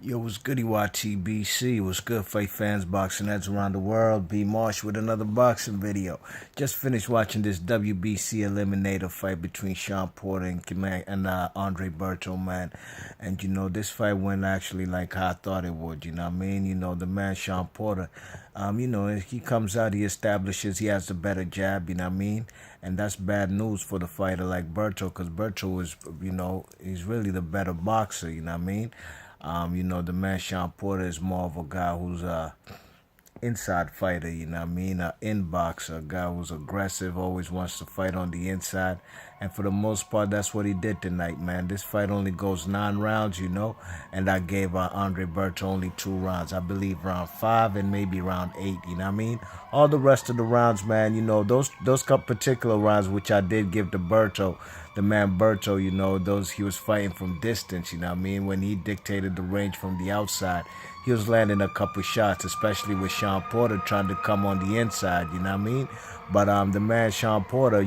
Yo, what's goody YTBC? What's good, fight fans, boxing heads around the world? B Marsh with another boxing video. Just finished watching this WBC Eliminator fight between Shawn Porter and Andre Berto, man. And this fight went actually like how I thought it would. You know what I mean? The man Shawn Porter, he comes out, he establishes he has the better jab. You know what I mean? And that's bad news for the fighter like Berto, because Berto is, he's really the better boxer. You know what I mean? The man Shawn Porter is more of a guy who's a inside fighter, you know what I mean? An in boxer, a guy who's aggressive, always wants to fight on the inside. And for the most part, that's what he did tonight, man. This fight only goes 9 rounds, and I gave Andre Berto only 2 rounds. I believe round 5 and maybe round 8, you know what I mean? All the rest of the rounds, man, those particular rounds, which I did give to Berto, the man Berto, those he was fighting from distance, you know what I mean? When he dictated the range from the outside, he was landing a couple shots, especially with Shawn Porter trying to come on the inside, you know what I mean? But the man Shawn Porter,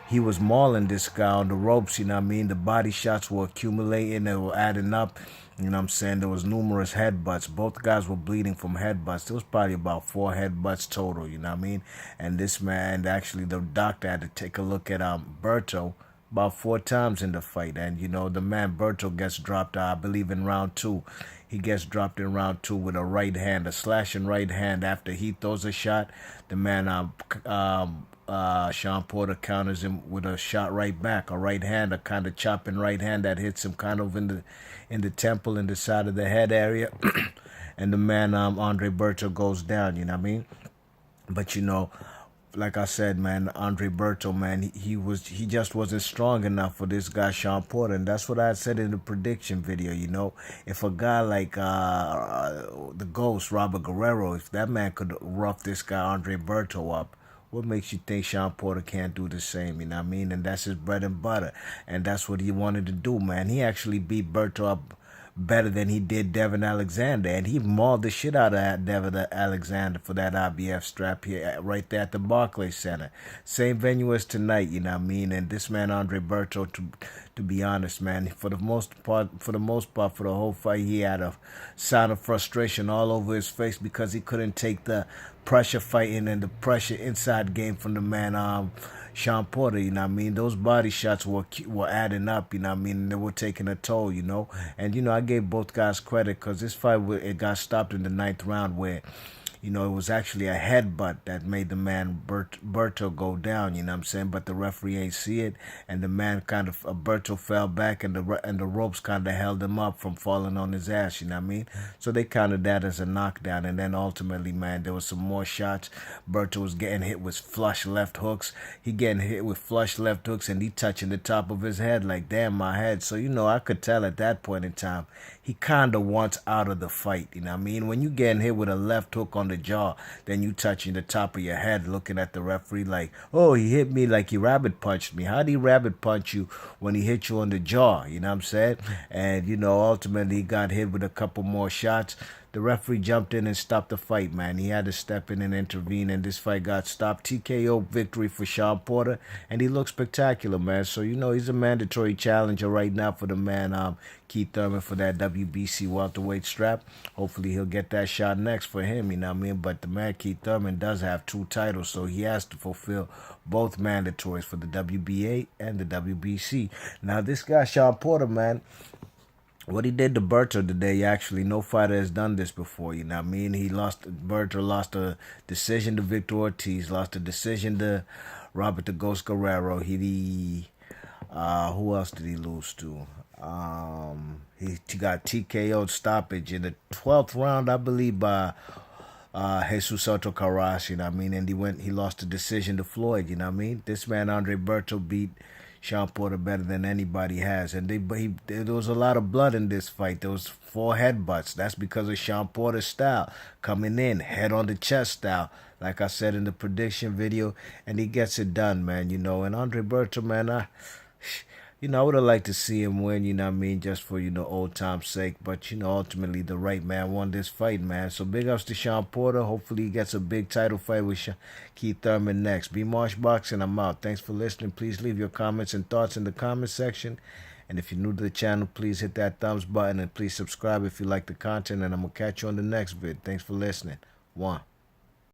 he was mauling this guy on the ropes, you know what I mean? The body shots were accumulating, they were adding up. You know what I'm saying? There was numerous headbutts. Both guys were bleeding from headbutts. There was probably about 4 headbutts total, you know what I mean? And this man, actually the doctor had to take a look at Berto about 4 times in the fight. And, the man Berto gets dropped, I believe, in round 2. He gets dropped in round 2 with a right hand, a slashing right hand. After he throws a shot, the man Shawn Porter counters him with a shot right back, a right hand, a kind of chopping right hand that hits him kind of in the temple, in the side of the head area. And the man Andre Berto goes down, you know what I mean? But like I said, man, Andre Berto, man, he just wasn't strong enough for this guy Shawn Porter, and that's what I said in the prediction video. If a guy like the Ghost Robert Guerrero, if that man could rough this guy Andre Berto up, what makes you think Shawn Porter can't do the same? You know what I mean? And that's his bread and butter, and that's what he wanted to do, man. He actually beat Berto up better than he did Devin Alexander, and he mauled the shit out of Devin Alexander for that IBF strap here, right there at the Barclays Center. Same venue as tonight, you know what I mean? And this man Andre Berto, to be honest, man, for the most part, for the whole fight, he had a sign of frustration all over his face because he couldn't take the pressure fighting and the pressure inside game from the man Shawn Porter, you know what I mean? Those body shots were adding up, you know what I mean? They were taking a toll, And, I gave both guys credit because this fight, it got stopped in the 9th round where, it was actually a headbutt that made the man Berto go down, you know what I'm saying? But the referee ain't see it, and the man kind of, Berto fell back, and the ropes kind of held him up from falling on his ass, you know what I mean? So they counted that as a knockdown, and then ultimately, man, there was some more shots. Berto was getting hit with flush left hooks. He getting hit with flush left hooks, and he touching the top of his head like, damn, my head. So, I could tell at that point in time, he kind of wants out of the fight, you know what I mean? When you getting hit with a left hook on the jaw, then you touching the top of your head, looking at the referee like, oh, he hit me like he rabbit punched me. How did he rabbit punch you when he hit you on the jaw? You know what I'm saying? And, ultimately he got hit with a couple more shots. The referee jumped in and stopped the fight, man. He had to step in and intervene, and this fight got stopped. TKO victory for Shawn Porter, and he looks spectacular, man. So, he's a mandatory challenger right now for the man Keith Thurman for that WBC welterweight strap. Hopefully he'll get that shot next for him, you know what I mean? But the man Keith Thurman does have 2 titles, so he has to fulfill both mandatories for the WBA and the WBC. Now, this guy Shawn Porter, man, what he did to Berto today, actually, no fighter has done this before, you know what I mean? Berto lost a decision to Victor Ortiz, lost a decision to Robert the Ghost Guerrero. Who else did he lose to? He got TKO'd stoppage in the 12th round, I believe, by Jesus Soto Karash, you know what I mean? And he lost a decision to Floyd, you know what I mean? This man, Andre Berto, beat Shawn Porter better than anybody has. And there was a lot of blood in this fight. There was 4 headbutts. That's because of Shawn Porter's style. Coming in, head on the chest style. Like I said in the prediction video. And he gets it done, man, And Andre Berto, man, I would have liked to see him win, you know what I mean, just for, old time's sake. But, ultimately the right man won this fight, man. So big ups to Shawn Porter. Hopefully he gets a big title fight with Keith Thurman next. B Marsh Boxing, I'm out. Thanks for listening. Please leave your comments and thoughts in the comment section. And if you're new to the channel, please hit that thumbs button and please subscribe if you like the content. And I'm going to catch you on the next vid. Thanks for listening. One.